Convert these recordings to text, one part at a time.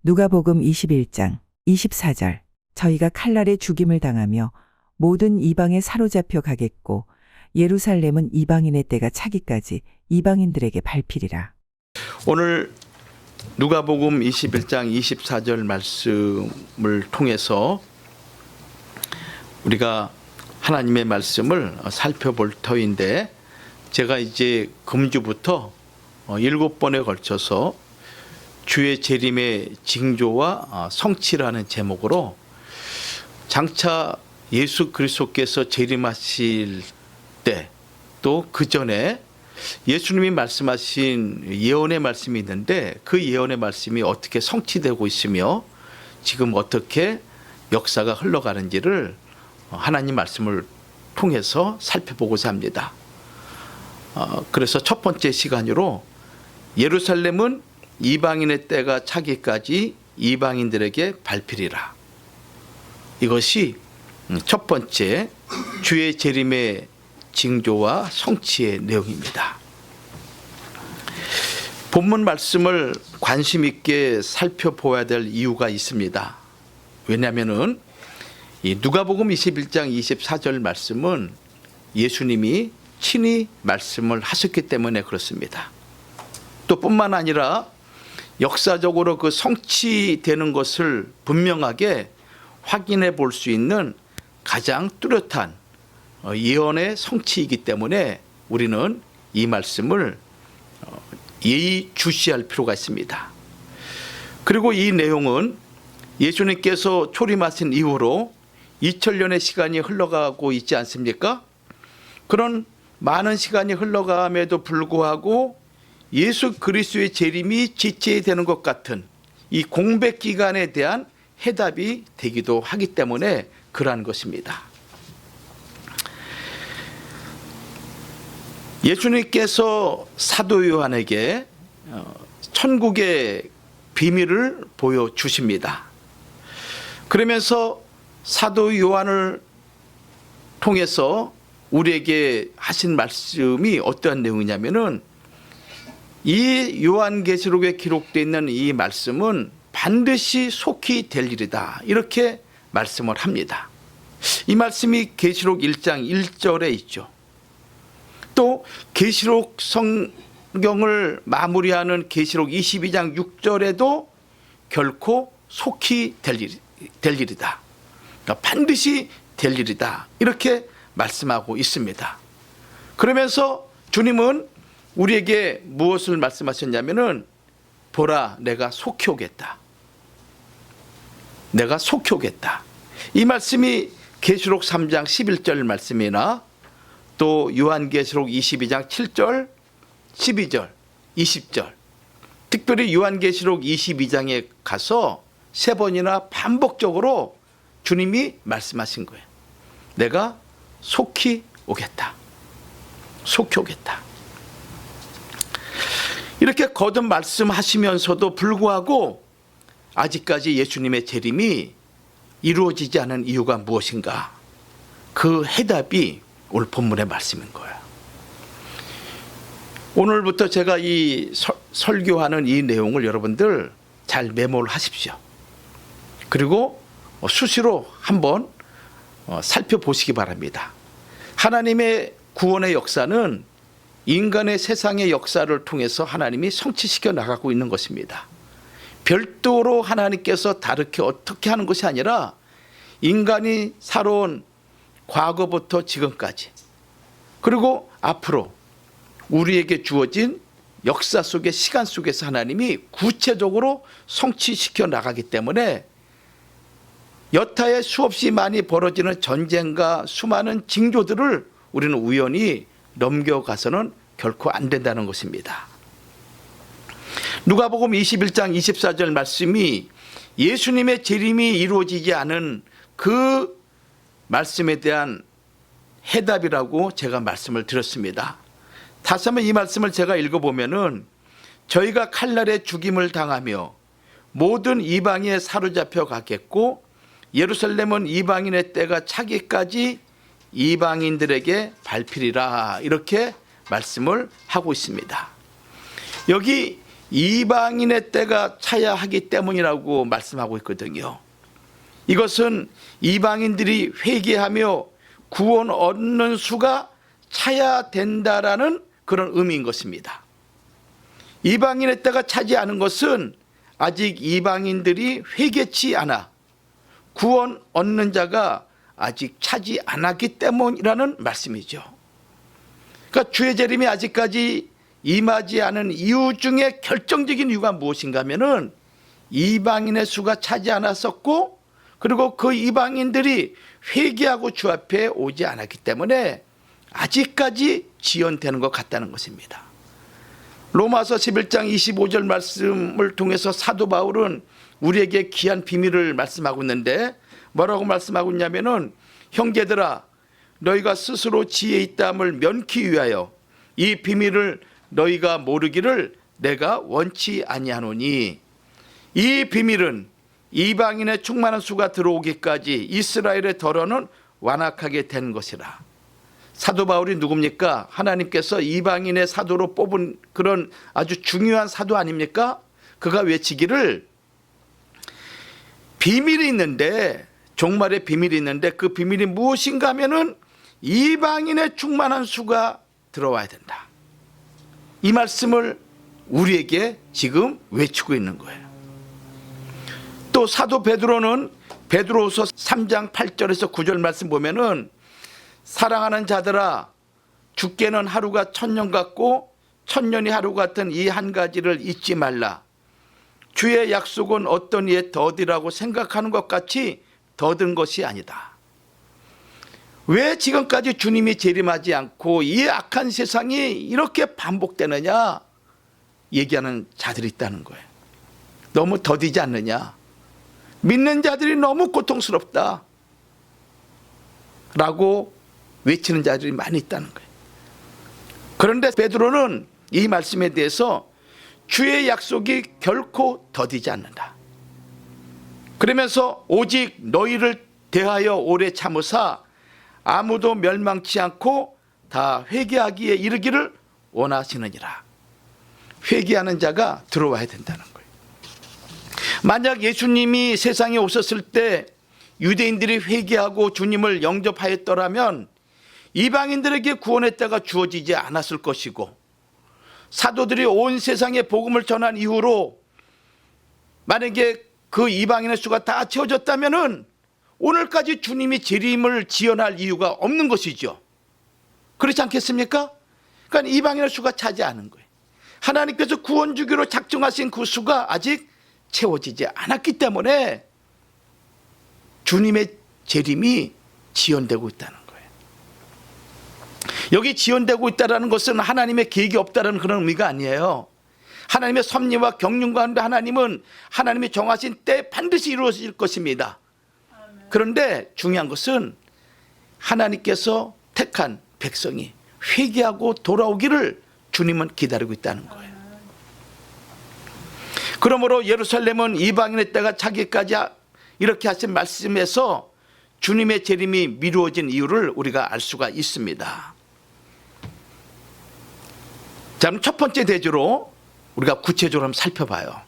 누가복음 21장 24절 저희가 칼날에 죽임을 당하며 모든 이방에 사로잡혀 가겠고 예루살렘은 이방인의 때가 차기까지 이방인들에게 밟히리라. 오늘 누가복음 21장 24절 말씀을 통해서 우리가 하나님의 말씀을 살펴볼 터인데, 제가 이제 금주부터 7번에 걸쳐서 주의 재림의 징조와 성취라는 제목으로 장차 예수 그리스도께서 재림하실 때, 또 그 전에 예수님이 말씀하신 예언의 말씀이 있는데, 그 예언의 말씀이 어떻게 성취되고 있으며 지금 어떻게 역사가 흘러가는지를 하나님 말씀을 통해서 살펴보고자 합니다. 그래서 첫 번째 시간으로 예루살렘은 이방인의 때가 차기까지 이방인들에게 밟히리라. 이것이 첫 번째 주의 재림의 징조와 성취의 내용입니다. 본문 말씀을 관심 있게 살펴보아야 될 이유가 있습니다. 왜냐하면은 이 누가복음 21장 24절 말씀은 예수님이 친히 말씀을 하셨기 때문에 그렇습니다. 또 뿐만 아니라 역사적으로 그 성취되는 것을 분명하게 확인해 볼 수 있는 가장 뚜렷한 예언의 성취이기 때문에 우리는 이 말씀을 예의주시할 필요가 있습니다. 그리고 이 내용은 예수님께서 초림하신 이후로 2000년의 시간이 흘러가고 있지 않습니까? 그런 많은 시간이 흘러감에도 불구하고 예수 그리스도의 재림이 지체되는 것 같은 이 공백 기간에 대한 해답이 되기도 하기 때문에 그러한 것입니다. 예수님께서 사도 요한에게 천국의 비밀을 보여주십니다. 그러면서 사도 요한을 통해서 우리에게 하신 말씀이 어떠한 내용이냐면은, 이 요한계시록에 기록되어 있는 이 말씀은 반드시 속히 될 일이다, 이렇게 말씀을 합니다. 이 말씀이 계시록 1장 1절에 있죠. 또 계시록 성경을 마무리하는 계시록 22장 6절에도 결코 속히 될 일이다, 그러니까 반드시 될 일이다, 이렇게 말씀하고 있습니다. 그러면서 주님은 우리에게 무엇을 말씀하셨냐면은, 보라, 내가 속히 오겠다. 내가 속히 오겠다. 이 말씀이 계시록 3장 11절 말씀이나 또 요한계시록 22장 7절, 12절, 20절, 특별히 요한계시록 22장에 가서 3번이나 반복적으로 주님이 말씀하신 거예요. 내가 속히 오겠다. 속히 오겠다. 이렇게 거듭 말씀하시면서도 불구하고 아직까지 예수님의 재림이 이루어지지 않은 이유가 무엇인가? 그 해답이 오늘 본문의 말씀인 거예요. 오늘부터 제가 이 설교하는 이 내용을 여러분들 잘 메모를 하십시오. 그리고 수시로 한번 살펴보시기 바랍니다. 하나님의 구원의 역사는 인간의 세상의 역사를 통해서 하나님이 성취시켜 나가고 있는 것입니다. 별도로 하나님께서 다르게 어떻게 하는 것이 아니라 인간이 살아온 과거부터 지금까지, 그리고 앞으로 우리에게 주어진 역사 속의 시간 속에서 하나님이 구체적으로 성취시켜 나가기 때문에 여타의 수없이 많이 벌어지는 전쟁과 수많은 징조들을 우리는 우연히 넘겨가서는 결코 안 된다는 것입니다. 누가복음 21장 24절 말씀이 예수님의 재림이 이루어지지 않은 그 말씀에 대한 해답이라고 제가 말씀을 드렸습니다. 다시 한번 이 말씀을 제가 읽어보면은, 저희가 칼날에 죽임을 당하며 모든 이방에 사로잡혀 가겠고 예루살렘은 이방인의 때가 차기까지 이방인들에게 밟히리라, 이렇게 말씀을 하고 있습니다. 여기 이방인의 때가 차야 하기 때문이라고 말씀하고 있거든요. 이것은 이방인들이 회개하며 구원 얻는 수가 차야 된다라는 그런 의미인 것입니다. 이방인의 때가 차지 않은 것은 아직 이방인들이 회개치 않아 구원 얻는 자가 아직 차지 않았기 때문이라는 말씀이죠. 그러니까 주의 재림이 아직까지 임하지 않은 이유 중에 결정적인 이유가 무엇인가 하면은 이방인의 수가 차지 않았었고, 그리고 그 이방인들이 회개하고 주 앞에 오지 않았기 때문에 아직까지 지연되는 것 같다는 것입니다. 로마서 11장 25절 말씀을 통해서 사도 바울은 우리에게 귀한 비밀을 말씀하고 있는데, 뭐라고 말씀하고 있냐면은, 형제들아 너희가 스스로 지혜 있다함을 면키 위하여 이 비밀을 너희가 모르기를 내가 원치 아니하노니, 이 비밀은 이방인의 충만한 수가 들어오기까지 이스라엘의 덜어는 완악하게 된 것이라. 사도 바울이 누굽니까? 하나님께서 이방인의 사도로 뽑은 그런 아주 중요한 사도 아닙니까? 그가 외치기를 비밀이 있는데, 종말의 비밀이 있는데 그 비밀이 무엇인가 하면은 이방인의 충만한 수가 들어와야 된다. 이 말씀을 우리에게 지금 외치고 있는 거예요. 또 사도 베드로는 베드로후서 3장 8절에서 9절 말씀 보면은, 사랑하는 자들아 죽게는 하루가 1000년 같고 1000년이 하루 같은 이 한 가지를 잊지 말라. 주의 약속은 어떤 이에 더디라고 생각하는 것 같이 더든 것이 아니다. 왜 지금까지 주님이 재림하지 않고 이 악한 세상이 이렇게 반복되느냐 얘기하는 자들이 있다는 거예요. 너무 더디지 않느냐, 믿는 자들이 너무 고통스럽다 라고 외치는 자들이 많이 있다는 거예요. 그런데 베드로는 이 말씀에 대해서 주의 약속이 결코 더디지 않는다. 그러면서 오직 너희를 대하여 오래 참으사 아무도 멸망치 않고 다 회개하기에 이르기를 원하시느니라. 회개하는 자가 들어와야 된다는 거예요. 만약 예수님이 세상에 오셨을 때 유대인들이 회개하고 주님을 영접하였더라면 이방인들에게 구원의 때가 주어지지 않았을 것이고, 사도들이 온 세상에 복음을 전한 이후로 만약에 그 이방인의 수가 다 채워졌다면은 오늘까지 주님이 재림을 지연할 이유가 없는 것이죠. 그렇지 않겠습니까? 그러니까 이방인의 수가 차지 않은 거예요. 하나님께서 구원 주기로 작정하신 그 수가 아직 채워지지 않았기 때문에 주님의 재림이 지연되고 있다는 거예요. 여기 지연되고 있다는 것은 하나님의 계획이 없다는 그런 의미가 아니에요. 하나님의 섭리와 경륜 가운데 하나님은 하나님이 정하신 때 반드시 이루어질 것입니다. 그런데 중요한 것은 하나님께서 택한 백성이 회개하고 돌아오기를 주님은 기다리고 있다는 거예요. 그러므로 예루살렘은 이방인의 때가 차기까지 이렇게 하신 말씀에서 주님의 재림이 미루어진 이유를 우리가 알 수가 있습니다. 자, 그럼 첫 번째 대조로 우리가 구체적으로 한번 살펴봐요.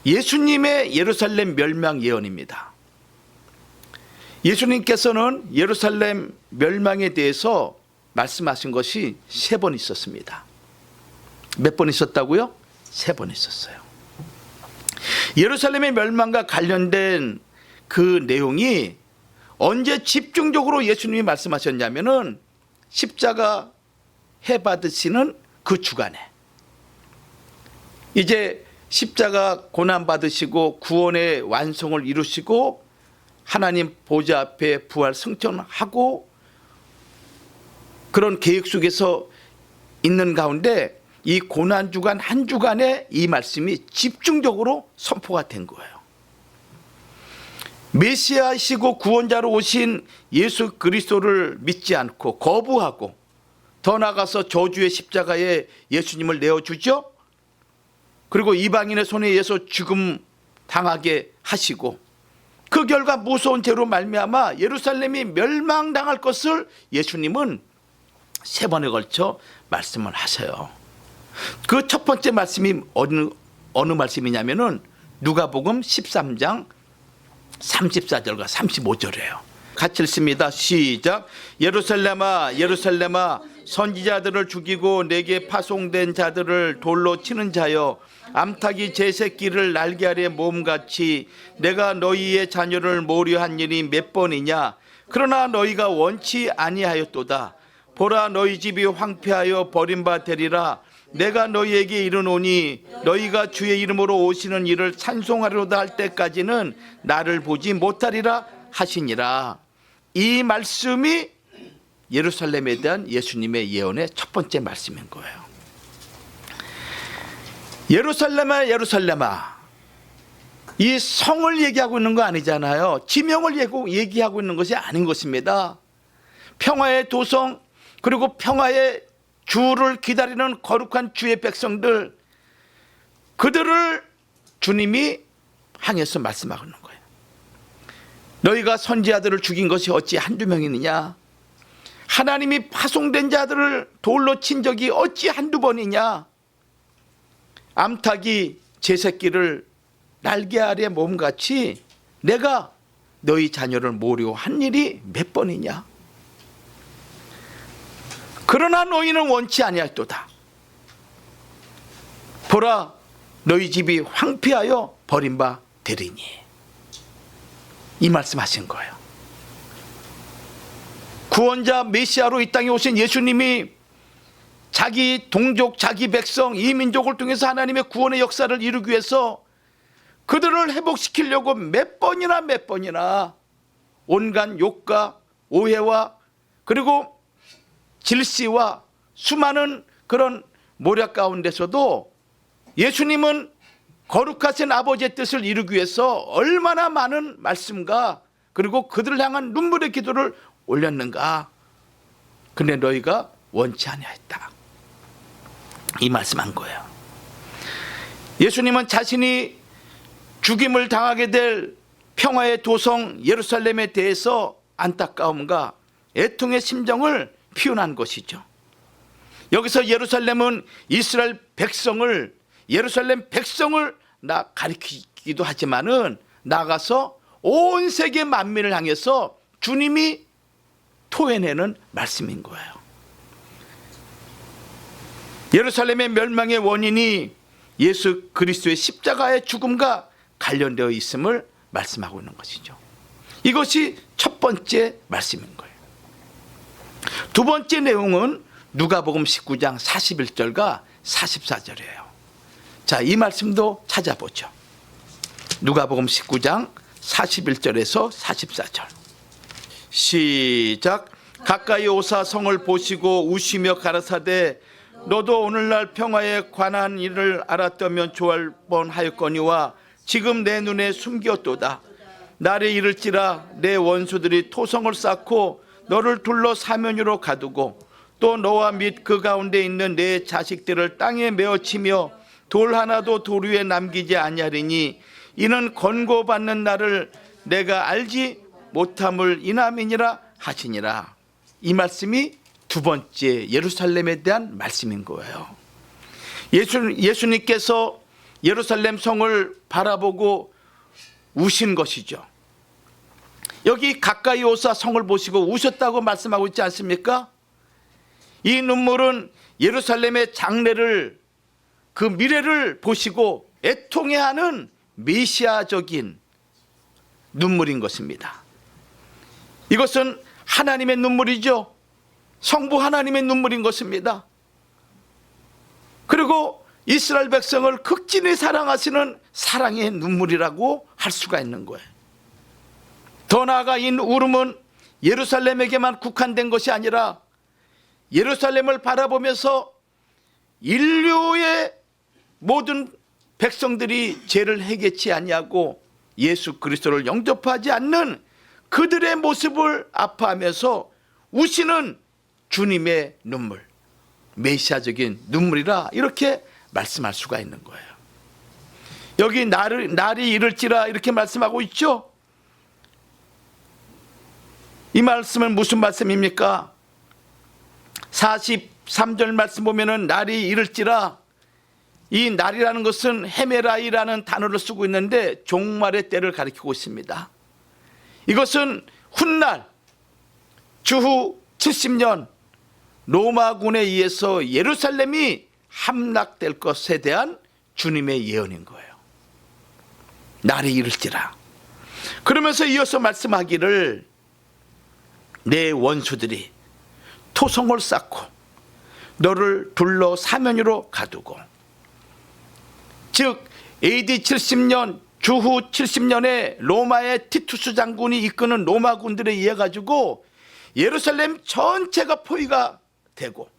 예수님의 예루살렘 멸망 예언입니다. 예수님께서는 예루살렘 멸망에 대해서 말씀하신 것이 3번 있었습니다. 몇 번 있었다고요? 3번 있었어요. 예루살렘의 멸망과 관련된 그 내용이 언제 집중적으로 예수님이 말씀하셨냐면은 십자가 해 받으시는 그 주간에, 이제 십자가 고난 받으시고 구원의 완성을 이루시고 하나님 보좌 앞에 부활 승천하고 그런 계획 속에서 있는 가운데 이 고난 주간 한 주간에 이 말씀이 집중적으로 선포가 된 거예요. 메시아이시고 구원자로 오신 예수 그리스도를 믿지 않고 거부하고 더 나아가서 저주의 십자가에 예수님을 내어주죠. 그리고 이방인의 손에 의해서 죽음 당하게 하시고 그 결과 무서운 죄로 말미암아 예루살렘이 멸망당할 것을 예수님은 3번에 걸쳐 말씀을 하세요. 그 첫 번째 말씀이 어느 말씀이냐면은 누가복음 13장 34절과 35절이에요. 같이 읽습니다. 시작. 예루살렘아 예루살렘아 선지자들을 죽이고 내게 파송된 자들을 돌로 치는 자여, 암탉이 제 새끼를 날개 아래 모음같이 내가 너희의 자녀를 모려한 일이 몇 번이냐. 그러나 너희가 원치 아니하였도다. 보라, 너희 집이 황폐하여 버림바 되리라. 내가 너희에게 이르노니 너희가 주의 이름으로 오시는 이를 찬송하려다 할 때까지는 나를 보지 못하리라 하시니라. 이 말씀이 예루살렘에 대한 예수님의 예언의 첫 번째 말씀인 거예요. 예루살렘아 예루살렘아, 이 성을 얘기하고 있는 거 아니잖아요. 지명을 얘기하고 있는 것이 아닌 것입니다. 평화의 도성, 그리고 평화의 주를 기다리는 거룩한 주의 백성들, 그들을 주님이 향해서 말씀하고 있는 거예요. 너희가 선지자들을 죽인 것이 어찌 한두 명이느냐. 하나님이 파송된 자들을 돌로 친 적이 어찌 한두 번이냐. 암탉이 제 새끼를 날개 아래 몸같이 내가 너희 자녀를 모려 한 일이 몇 번이냐. 그러나 너희는 원치 아니하였도다. 보라, 너희 집이 황폐하여 버림바 되리니. 이 말씀하신 거예요. 구원자 메시아로 이 땅에 오신 예수님이 자기 동족, 자기 백성, 이 민족을 통해서 하나님의 구원의 역사를 이루기 위해서 그들을 회복시키려고 몇 번이나 온갖 욕과 오해와 그리고 질시와 수많은 그런 모략 가운데서도 예수님은 거룩하신 아버지의 뜻을 이루기 위해서 얼마나 많은 말씀과 그리고 그들을 향한 눈물의 기도를 올렸는가. 근데 너희가 원치 아니하였다. 이 말씀한 거예요. 예수님은 자신이 죽임을 당하게 될 평화의 도성 예루살렘에 대해서 안타까움과 애통의 심정을 표현한 것이죠. 여기서 예루살렘은 이스라엘 백성을, 예루살렘 백성을 가리키기도 하지만은 나가서 온 세계 만민을 향해서 주님이 토해내는 말씀인 거예요. 예루살렘의 멸망의 원인이 예수 그리스도의 십자가의 죽음과 관련되어 있음을 말씀하고 있는 것이죠. 이것이 첫 번째 말씀인 거예요. 두 번째 내용은 누가복음 19장 41절과 44절이에요. 자, 이 말씀도 찾아보죠. 누가복음 19장 41절에서 44절. 시작. 가까이 오사 성을 보시고 우시며 가라사대 너도 오늘날 평화에 관한 일을 알았다면 좋을 뻔하였거니와 지금 내 눈에 숨겼도다. 날이 이를지라 내 원수들이 토성을 쌓고 너를 둘러 사면으로 가두고 또 너와 및 그 가운데 있는 내 자식들을 땅에 메어치며 돌 하나도 돌 위에 남기지 아니하리니 이는 권고받는 날을 내가 알지 못함을 인함이니라 하시니라. 이 말씀이 두 번째 예루살렘에 대한 말씀인 거예요. 예수님께서 예루살렘 성을 바라보고 우신 것이죠. 여기 가까이 오사 성을 보시고 우셨다고 말씀하고 있지 않습니까? 이 눈물은 예루살렘의 장래를, 그 미래를 보시고 애통해하는 메시아적인 눈물인 것입니다. 이것은 하나님의 눈물이죠. 성부 하나님의 눈물인 것입니다. 그리고 이스라엘 백성을 극진히 사랑하시는 사랑의 눈물이라고 할 수가 있는 거예요. 더 나아가 이 울음은 예루살렘에게만 국한된 것이 아니라 예루살렘을 바라보면서 인류의 모든 백성들이 죄를 해결치 아니하고 예수 그리스도를 영접하지 않는 그들의 모습을 아파하면서 우시는 주님의 눈물, 메시아적인 눈물이라 이렇게 말씀할 수가 있는 거예요. 여기 날이 이를지라 이렇게 말씀하고 있죠. 이 말씀은 무슨 말씀입니까? 43절 말씀 보면은 날이 이를지라 이 날이라는 것은 헤메라이라는 단어를 쓰고 있는데 종말의 때를 가리키고 있습니다. 이것은 훗날 주후 70년 로마군에 의해서 예루살렘이 함락될 것에 대한 주님의 예언인 거예요. 날이 이를지라. 그러면서 이어서 말씀하기를 내 원수들이 토성을 쌓고 너를 둘러 사면으로 가두고, 즉 AD 70년 주후 70년에 로마의 티투스 장군이 이끄는 로마군들에 의해 가지고 예루살렘 전체가 포위가 되고,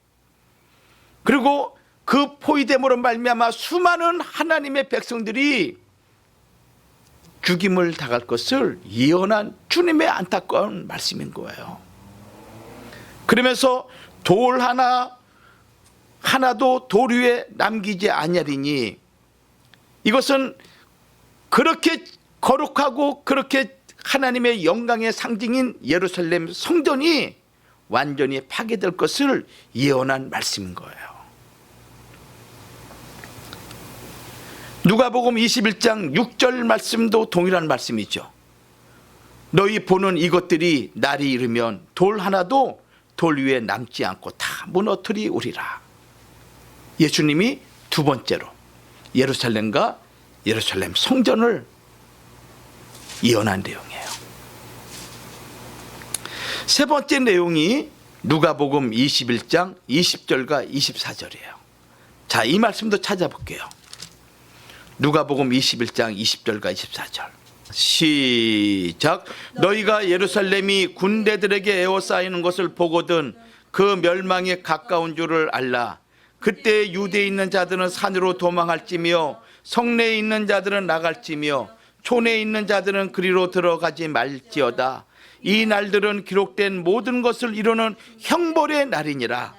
그리고 그 포위됨으로 말미암아 수많은 하나님의 백성들이 죽임을 당할 것을 예언한 주님의 안타까운 말씀인 거예요. 그러면서 돌 하나도 돌 위에 남기지 아니하리니, 이것은 그렇게 거룩하고 그렇게 하나님의 영광의 상징인 예루살렘 성전이 완전히 파괴될 것을 예언한 말씀인 거예요. 누가복음 21장 6절 말씀도 동일한 말씀이죠. 너희 보는 이것들이 날이 이르면 돌 하나도 돌 위에 남지 않고 다 무너뜨리우리라. 예수님이 두 번째로 예루살렘과 예루살렘 성전을 예언한 내용이에요. 세 번째 내용이 누가복음 21장 20절과 24절이에요. 자, 이 말씀도 찾아볼게요. 누가복음 21장 20절과 24절. 시작. 너희가 예루살렘이 군대들에게 에워싸이는 것을 보거든 그 멸망에 가까운 줄을 알라. 그때 유대에 있는 자들은 산으로 도망할지며 성내에 있는 자들은 나갈지며 촌에 있는 자들은 그리로 들어가지 말지어다. 이 날들은 기록된 모든 것을 이루는 형벌의 날이니라.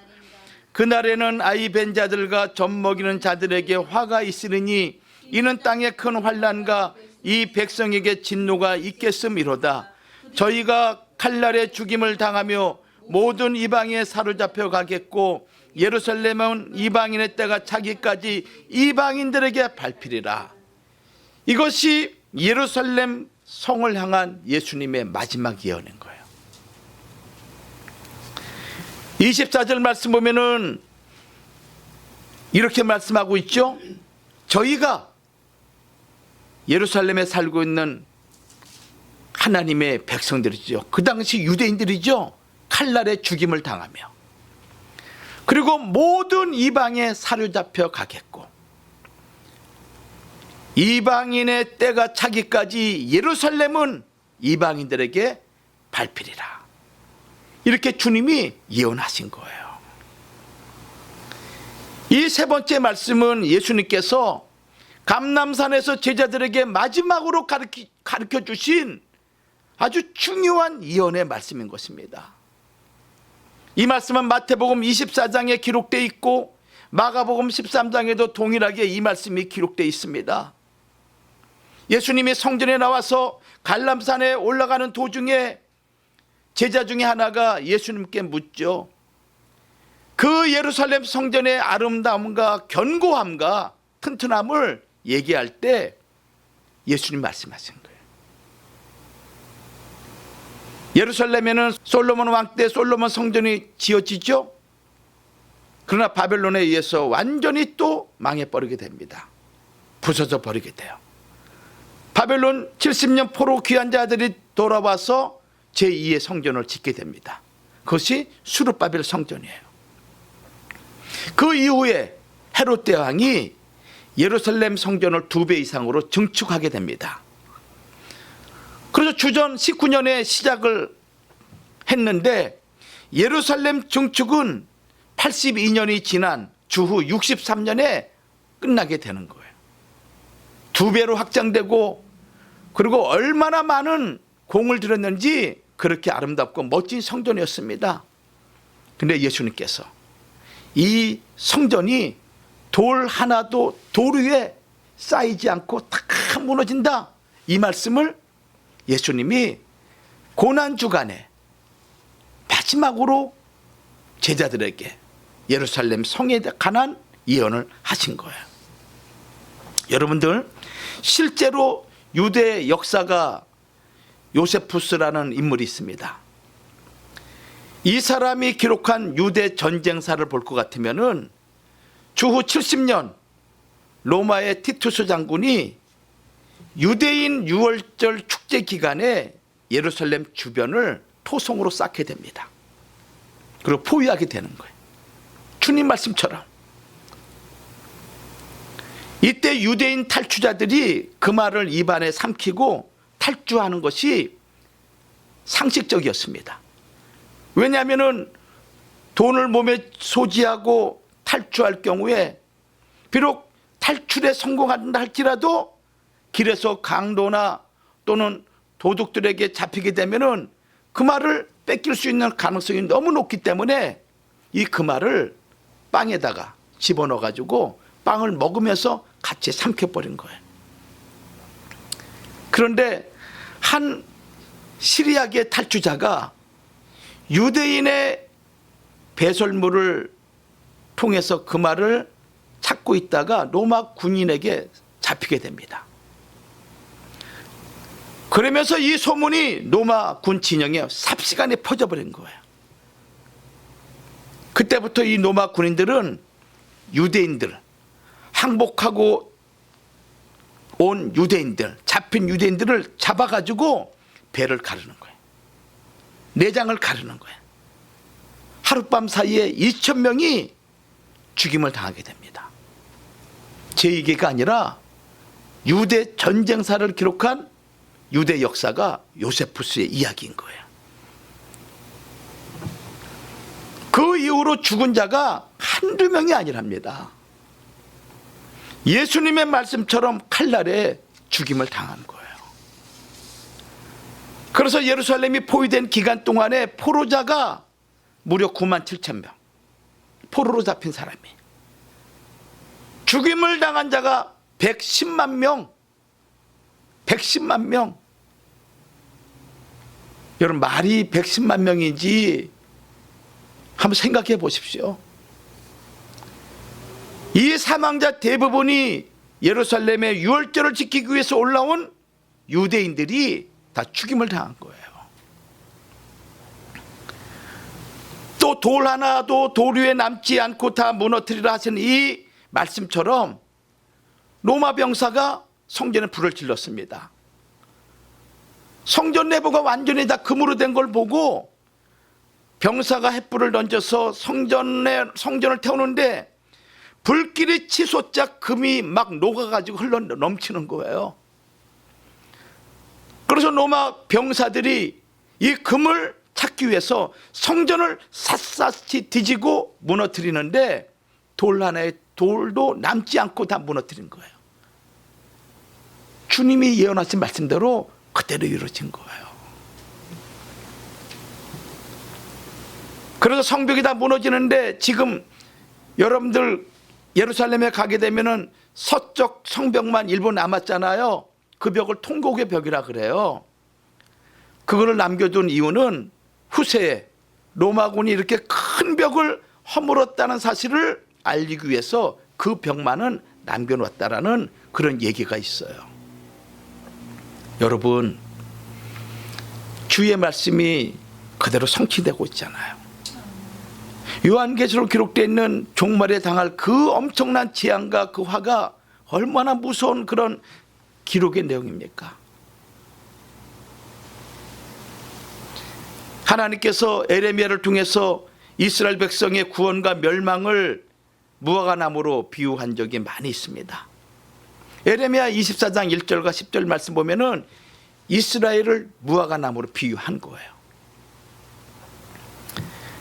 그날에는 아이 벤 자들과 젖 먹이는 자들에게 화가 있으리니 이는 땅에 큰 환난과 이 백성에게 진노가 있겠음이로다. 저희가 칼날에 죽임을 당하며 모든 이방에 사로잡혀 가겠고 예루살렘은 이방인의 때가 차기까지 이방인들에게 밟히리라. 이것이 예루살렘 성을 향한 예수님의 마지막 예언인 거예요. 24절 말씀 보면은 이렇게 말씀하고 있죠. 저희가 예루살렘에 살고 있는 하나님의 백성들이죠. 그 당시 유대인들이죠. 칼날에 죽임을 당하며, 그리고 모든 이방에 사로잡혀 가겠고 이방인의 때가 차기까지 예루살렘은 이방인들에게 밟히리라. 이렇게 주님이 예언하신 거예요. 이 세 번째 말씀은 예수님께서 감람산에서 제자들에게 마지막으로 가르쳐 주신 아주 중요한 예언의 말씀인 것입니다. 이 말씀은 마태복음 24장에 기록되어 있고 마가복음 13장에도 동일하게 이 말씀이 기록되어 있습니다. 예수님이 성전에 나와서 감람산에 올라가는 도중에 제자 중에 하나가 예수님께 묻죠. 그 예루살렘 성전의 아름다움과 견고함과 튼튼함을 얘기할 때 예수님 말씀하신 거예요. 예루살렘에는 솔로몬 왕 때 솔로몬 성전이 지어지죠. 그러나 바벨론에 의해서 완전히 또 망해버리게 됩니다. 부서져 버리게 돼요. 바벨론 70년 포로 귀환 자들이 돌아와서 제2의 성전을 짓게 됩니다. 그것이 수르바벨 성전이에요. 그 이후에 헤롯 대왕이 예루살렘 성전을 2배 이상으로 증축하게 됩니다. 그래서 주전 19년에 시작을 했는데 예루살렘 증축은 82년이 지난 주후 63년에 끝나게 되는 거예요. 2배로 확장되고, 그리고 얼마나 많은 공을 들였는지 그렇게 아름답고 멋진 성전이었습니다. 근데 예수님께서 이 성전이 돌 하나도 돌 위에 쌓이지 않고 다 무너진다, 이 말씀을 예수님이 고난주간에 마지막으로 제자들에게 예루살렘 성에 관한 예언을 하신 거예요. 여러분들, 실제로 유대 역사가 요세푸스라는 인물이 있습니다. 이 사람이 기록한 유대 전쟁사를 볼 것 같으면은 주후 70년 로마의 티투스 장군이 유대인 유월절 축제 기간에 예루살렘 주변을 토성으로 쌓게 됩니다. 그리고 포위하게 되는 거예요. 주님 말씀처럼. 이때 유대인 탈주자들이 그 말을 입안에 삼키고 탈주하는 것이 상식적이었습니다. 왜냐하면 돈을 몸에 소지하고 탈주할 경우에 비록 탈출에 성공한다 할지라도 길에서 강도나 또는 도둑들에게 잡히게 되면은 그 말을 뺏길 수 있는 가능성이 너무 높기 때문에 이 금알을 빵에다가 집어넣어 가지고 빵을 먹으면서 같이 삼켜버린 거예요. 그런데 한 시리아계 탈주자가 유대인의 배설물을 통해서 그 말을 찾고 있다가 로마 군인에게 잡히게 됩니다. 그러면서 이 소문이 로마 군 진영에 삽시간에 퍼져버린 거예요. 그때부터 이 로마 군인들은 유대인들, 항복하고 온 유대인들, 잡힌 유대인들을 잡아가지고 배를 가르는 거예요. 내장을 가르는 거예요. 하룻밤 사이에 2,000명이 죽임을 당하게 됩니다. 제 얘기가 아니라 유대 전쟁사를 기록한 유대 역사가 요세푸스의 이야기인 거예요. 그 이후로 죽은 자가 한두 명이 아니랍니다. 예수님의 말씀처럼 칼날에 죽임을 당한 거예요. 그래서 예루살렘이 포위된 기간 동안에 포로자가 무려 97,000명, 포로로 잡힌 사람이, 죽임을 당한 자가 110만 명, 110만 명. 여러분, 말이 110만 명인지 한번 생각해 보십시오. 이 사망자 대부분이 예루살렘의 유월절을 지키기 위해서 올라온 유대인들이 다 죽임을 당한 거예요. 또 돌 하나도 돌 위에 남지 않고 다 무너뜨리라 하신 이 말씀처럼 로마 병사가 성전에 불을 질렀습니다. 성전 내부가 완전히 다 금으로 된 걸 보고 병사가 횃불을 던져서 성전을 태우는데 불길이 치솟자 금이 막 녹아가지고 흘러 넘치는 거예요. 그래서 로마 병사들이 이 금을 찾기 위해서 성전을 샅샅이 뒤지고 무너뜨리는데 돌 하나의 돌도 남지 않고 다 무너뜨린 거예요. 주님이 예언하신 말씀대로 그대로 이루어진 거예요. 그래서 성벽이 다 무너지는데 지금 여러분들 예루살렘에 가게 되면은 서쪽 성벽만 일부 남았잖아요. 그 벽을 통곡의 벽이라 그래요. 그거를 남겨둔 이유는 후세에 로마군이 이렇게 큰 벽을 허물었다는 사실을 알리기 위해서 그 벽만은 남겨놓았다라는 그런 얘기가 있어요. 여러분, 주의 말씀이 그대로 성취되고 있잖아요. 요한계시록 기록되어 있는 종말에 당할 그 엄청난 재앙과 그 화가 얼마나 무서운 그런 기록의 내용입니까? 하나님께서 에레미야를 통해서 이스라엘 백성의 구원과 멸망을 무화과나무로 비유한 적이 많이 있습니다. 에레미야 24장 1절과 10절 말씀 보면은 이스라엘을 무화과나무로 비유한 거예요.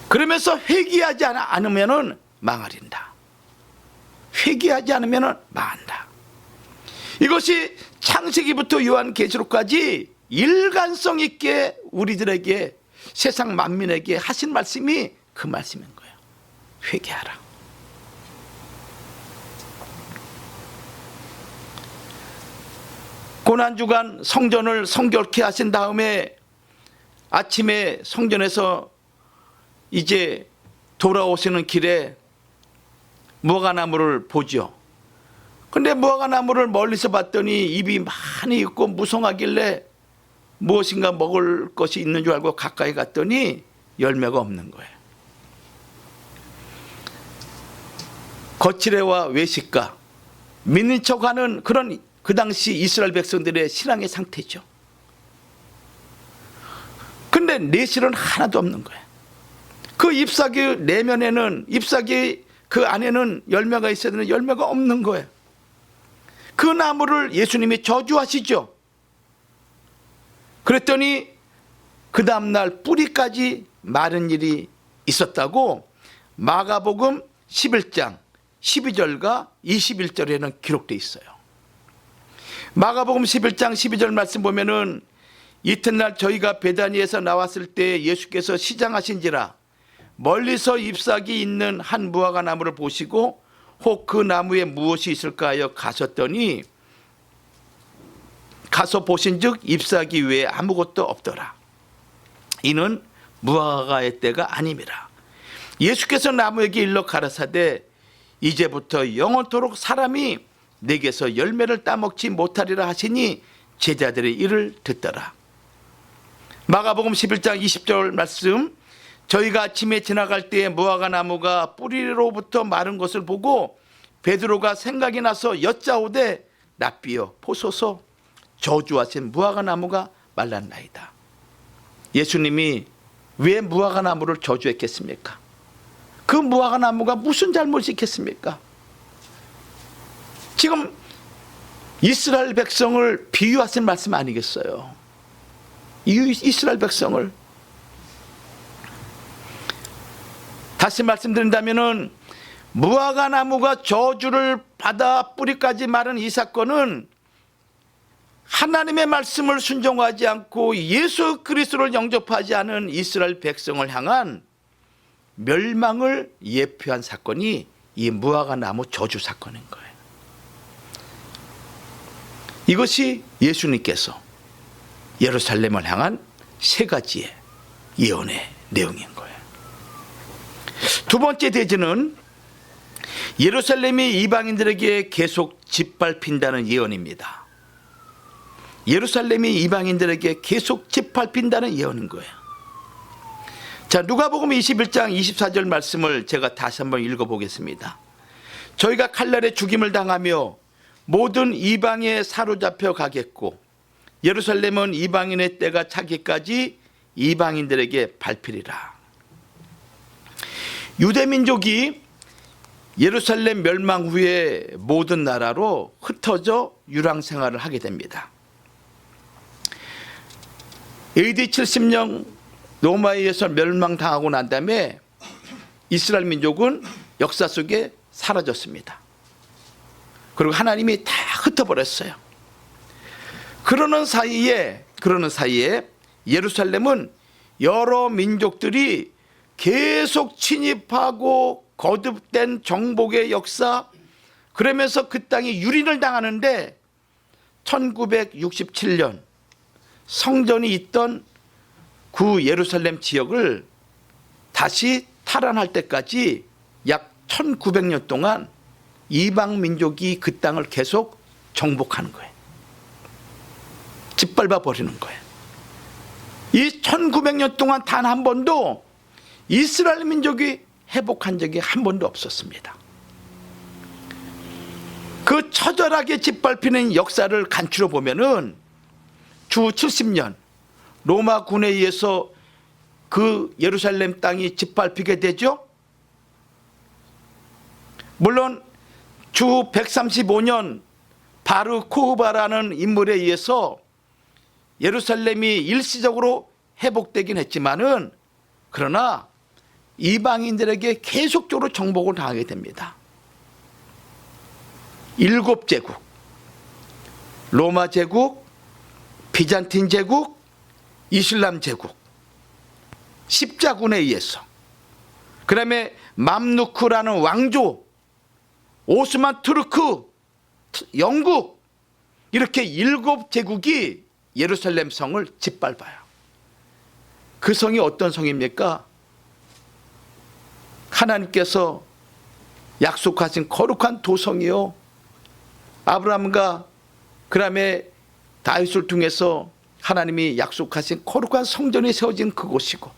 그러면서 회개하지 않으면은 망하린다. 회개하지 않으면은 망한다. 이것이 창세기부터 요한계시록까지 일관성 있게 우리들에게, 세상 만민에게 하신 말씀이 그 말씀인 거예요. 회개하라. 고난주간 성전을 성결케 하신 다음에 아침에 성전에서 이제 돌아오시는 길에 무화과나무를 보죠. 근데 무화과 나무를 멀리서 봤더니 잎이 많이 있고 무성하길래 무엇인가 먹을 것이 있는 줄 알고 가까이 갔더니 열매가 없는 거예요. 거칠애와 외식가, 믿는 척하는 그런 그 당시 이스라엘 백성들의 신앙의 상태죠. 근데 내실은 하나도 없는 거예요. 그 잎사귀 내면에는, 잎사귀 그 안에는 열매가 있어야 되는 열매가 없는 거예요. 그 나무를 예수님이 저주하시죠. 그랬더니 그 다음날 뿌리까지 마른 일이 있었다고 마가복음 11장 12절과 21절에는 기록되어 있어요. 마가복음 11장 12절 말씀 보면은 이튿날 저희가 베다니에서 나왔을 때 예수께서 시장하신지라 멀리서 잎사귀 있는 한 무화과 나무를 보시고 혹 그 나무에 무엇이 있을까 하여 가셨더니 가서 보신즉 잎사귀 외에 아무것도 없더라. 이는 무화과의 때가 아님이라. 예수께서 나무에게 일러 가라사대 이제부터 영원토록 사람이 내게서 열매를 따먹지 못하리라 하시니 제자들의 이를 듣더라. 마가복음 11장 20절 말씀, 저희가 아침에 지나갈 때에 무화과 나무가 뿌리로부터 마른 것을 보고 베드로가 생각이 나서 여짜오되 랍비여 보소서 저주하신 무화과 나무가 말랐나이다. 예수님이 왜 무화과 나무를 저주했겠습니까? 그 무화과 나무가 무슨 잘못이 있겠습니까? 지금 이스라엘 백성을 비유하신 말씀 아니겠어요? 이스라엘 백성을 다시 말씀드린다면은 무화과 나무가 저주를 받아 뿌리까지 마른 이 사건은 하나님의 말씀을 순종하지 않고 예수 그리스도를 영접하지 않은 이스라엘 백성을 향한 멸망을 예표한 사건이 이 무화과 나무 저주 사건인 거예요. 이것이 예수님께서 예루살렘을 향한 세 가지의 예언의 내용인 거예요. 두 번째 대지는 예루살렘이 이방인들에게 계속 짓밟힌다는 예언입니다. 예루살렘이 이방인들에게 계속 짓밟힌다는 예언인 거예요. 자, 누가복음 21장 24절 말씀을 제가 다시 한번 읽어보겠습니다. 저희가 칼날에 죽임을 당하며 모든 이방에 사로잡혀 가겠고 예루살렘은 이방인의 때가 차기까지 이방인들에게 밟히리라. 유대민족이 예루살렘 멸망 후에 모든 나라로 흩어져 유랑생활을 하게 됩니다. AD 70년 로마에 의해서 멸망당하고 난 다음에 이스라엘 민족은 역사 속에 사라졌습니다. 그리고 하나님이 다 흩어버렸어요. 그러는 사이에 예루살렘은 여러 민족들이 계속 침입하고 거듭된 정복의 역사, 그러면서 그 땅이 유린을 당하는데 1967년 성전이 있던 구 예루살렘 지역을 다시 탈환할 때까지 약 1900년 동안 이방 민족이 그 땅을 계속 정복하는 거예요. 짓밟아 버리는 거예요. 이 1900년 동안 단 한 번도 이스라엘 민족이 회복한 적이 한 번도 없었습니다. 그 처절하게 짓밟히는 역사를 간추려 보면은 주 70년 로마 군에 의해서 그 예루살렘 땅이 짓밟히게 되죠. 물론 주 135년 바르코흐바라는 인물에 의해서 예루살렘이 일시적으로 회복되긴 했지만은 그러나 이방인들에게 계속적으로 정복을 당하게 됩니다. 7제국, 로마 제국, 비잔틴 제국, 이슬람 제국, 십자군에 의해서, 그 다음에 맘루크라는 왕조, 오스만 투르크, 영국, 이렇게 7제국이 예루살렘 성을 짓밟아요. 그 성이 어떤 성입니까? 하나님께서 약속하신 거룩한 도성이요, 아브라함과 그다음에 다윗을 통해서 하나님이 약속하신 거룩한 성전이 세워진 그곳이고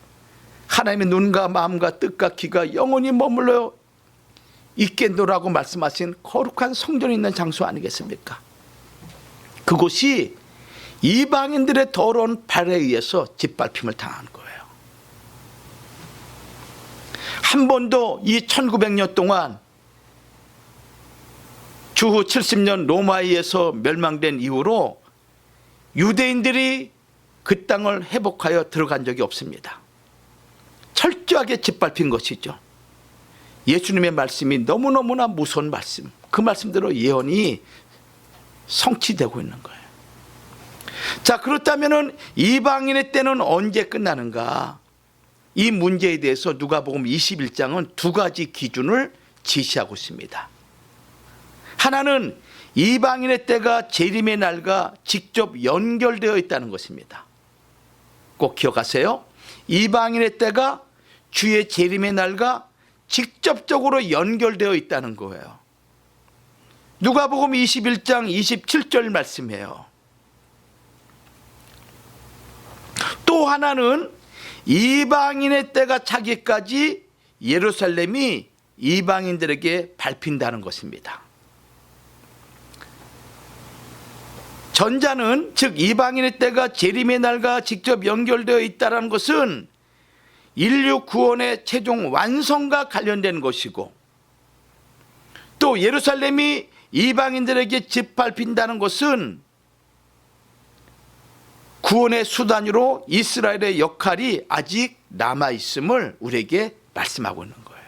하나님의 눈과 마음과 뜻과 귀가 영원히 머물러 있겠노라고 말씀하신 거룩한 성전이 있는 장소 아니겠습니까? 그곳이 이방인들의 더러운 발에 의해서 짓밟힘을 당한 거예요. 한 번도 이 1900년 동안 주후 70년 로마에 의해서 멸망된 이후로 유대인들이 그 땅을 회복하여 들어간 적이 없습니다. 철저하게 짓밟힌 것이죠. 예수님의 말씀이 너무너무나 무서운 말씀, 그 말씀대로 예언이 성취되고 있는 거예요. 자, 그렇다면 이방인의 때는 언제 끝나는가? 이 문제에 대해서 누가복음 21장은 두 가지 기준을 지시하고 있습니다. 하나는 이방인의 때가 재림의 날과 직접 연결되어 있다는 것입니다. 꼭 기억하세요. 이방인의 때가 주의 재림의 날과 직접적으로 연결되어 있다는 거예요. 누가복음 21장 27절 말씀이에요. 또 하나는 이방인의 때가 차기까지 예루살렘이 이방인들에게 밟힌다는 것입니다. 전자는 즉 이방인의 때가 재림의 날과 직접 연결되어 있다는 것은 인류 구원의 최종 완성과 관련된 것이고, 또 예루살렘이 이방인들에게 짓밟힌다는 것은 구원의 수단으로 이스라엘의 역할이 아직 남아있음을 우리에게 말씀하고 있는 거예요.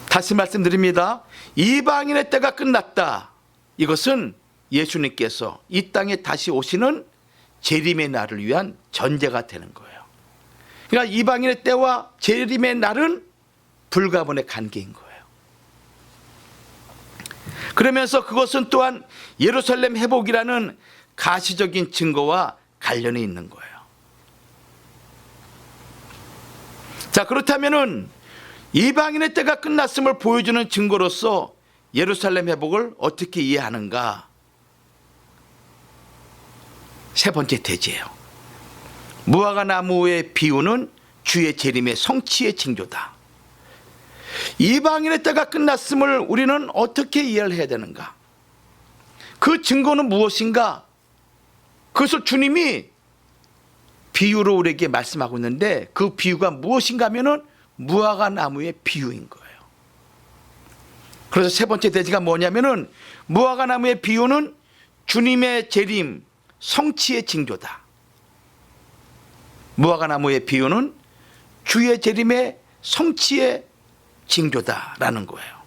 다시 말씀드립니다. 이방인의 때가 끝났다. 이것은 예수님께서 이 땅에 다시 오시는 재림의 날을 위한 전제가 되는 거예요. 그러니까 이방인의 때와 재림의 날은 불가분의 관계인 거예요. 그러면서 그것은 또한 예루살렘 회복이라는 가시적인 증거와 관련이 있는 거예요. 자, 그렇다면은 이방인의 때가 끝났음을 보여주는 증거로서 예루살렘 회복을 어떻게 이해하는가? 세 번째 대지예요. 무화과 나무의 비유는 주의 재림의 성취의 징조다. 이방인의 때가 끝났음을 우리는 어떻게 이해를 해야 되는가? 그 증거는 무엇인가? 그것을 주님이 비유로 우리에게 말씀하고 있는데, 그 비유가 무엇인가 하면은 무화과 나무의 비유인 거예요. 그래서 세 번째 대지가 뭐냐면은 무화과 나무의 비유는 주님의 재림 성취의 징조다. 무화과 나무의 비유는 주의 재림의 성취의 징조다라는 거예요.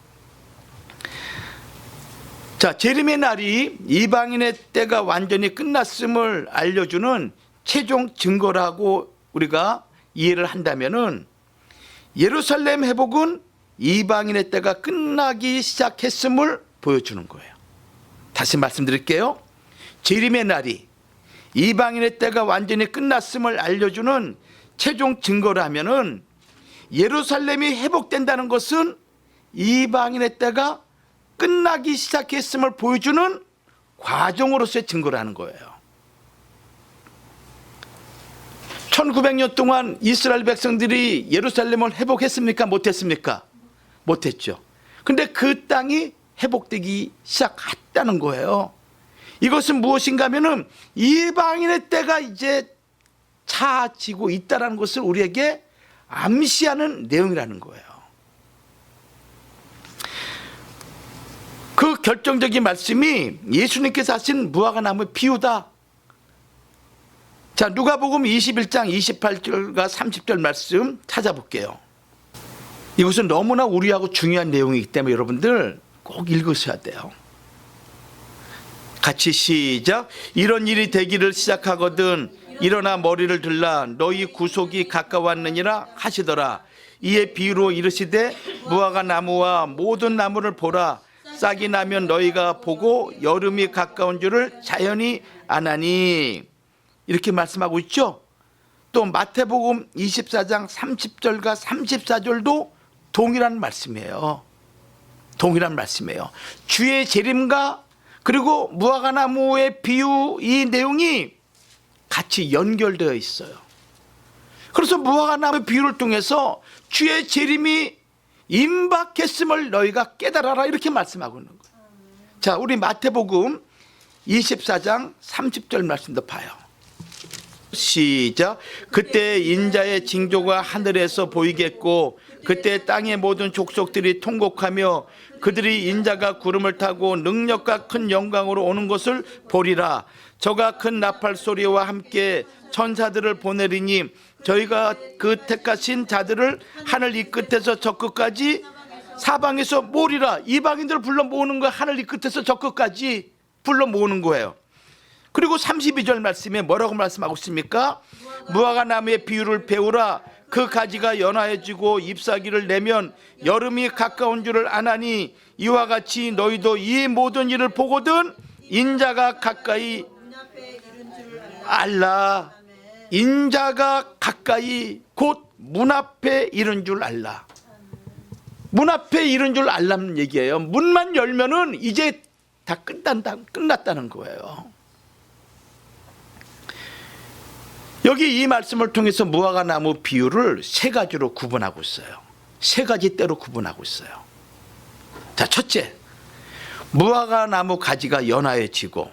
자, 재림의 날이 이방인의 때가 완전히 끝났음을 알려주는 최종 증거라고 우리가 이해를 한다면은 예루살렘 회복은 이방인의 때가 끝나기 시작했음을 보여주는 거예요. 다시 말씀드릴게요. 재림의 날이 이방인의 때가 완전히 끝났음을 알려주는 최종 증거라면은 예루살렘이 회복된다는 것은 이방인의 때가 끝나기 시작했음을 보여주는 과정으로서의 증거라는 거예요. 1900년 동안 이스라엘 백성들이 예루살렘을 회복했습니까? 못했습니까? 못했죠. 근데 그 땅이 회복되기 시작했다는 거예요. 이것은 무엇인가 하면은 이방인의 때가 이제 차지고 있다는 것을 우리에게 암시하는 내용이라는 거예요. 그 결정적인 말씀이 예수님께서 하신 무화과 나무 비유다. 자, 누가복음 21장 28절과 30절 말씀 찾아볼게요. 이것은 너무나 우리하고 중요한 내용이기 때문에 여러분들 꼭 읽으셔야 돼요. 같이 시작. 이런 일이 되기를 시작하거든 일어나 머리를 들라 너희 구속이 가까웠느니라 하시더라. 이에 비유로 이르시되 무화과 나무와 모든 나무를 보라. 싹이 나면 너희가 보고 여름이 가까운 줄을 자연히 아나니. 이렇게 말씀하고 있죠. 또 마태복음 24장 30절과 34절도 동일한 말씀이에요. 동일한 말씀이에요. 주의 재림과 그리고 무화과나무의 비유, 이 내용이 같이 연결되어 있어요. 그래서 무화과나무 비유를 통해서 주의 재림이 임박했음을 너희가 깨달아라, 이렇게 말씀하고 있는 거예요. 자, 우리 마태복음 24장 30절 말씀도 봐요. 시작. 그때 인자의 징조가 하늘에서 보이겠고 그때 땅의 모든 족속들이 통곡하며 그들이 인자가 구름을 타고 능력과 큰 영광으로 오는 것을 보리라. 저가 큰 나팔 소리와 함께 천사들을 보내리니 저희가 그 택하신 자들을 하늘 이 끝에서 저 끝까지 사방에서 모으리라. 이방인들을 불러 모으는 거예요. 하늘 이 끝에서 저 끝까지 불러 모으는 거예요. 그리고 32절 말씀에 뭐라고 말씀하고 있습니까? 무화과나무의 비유를 배우라. 그 가지가 연하여지고 잎사귀를 내면 여름이 가까운 줄을 아나니 이와 같이 너희도 이 모든 일을 보거든 인자가 가까이 알라. 인자가 가까이 곧 문 앞에 이른 줄 알라. 문 앞에 이른 줄 알라는 얘기예요. 문만 열면은 이제 다 끝났다는 거예요. 여기 이 말씀을 통해서 무화과나무 비유를 세 가지로 구분하고 있어요. 세 가지 때로 구분하고 있어요. 자, 첫째, 무화과나무 가지가 연하여지고,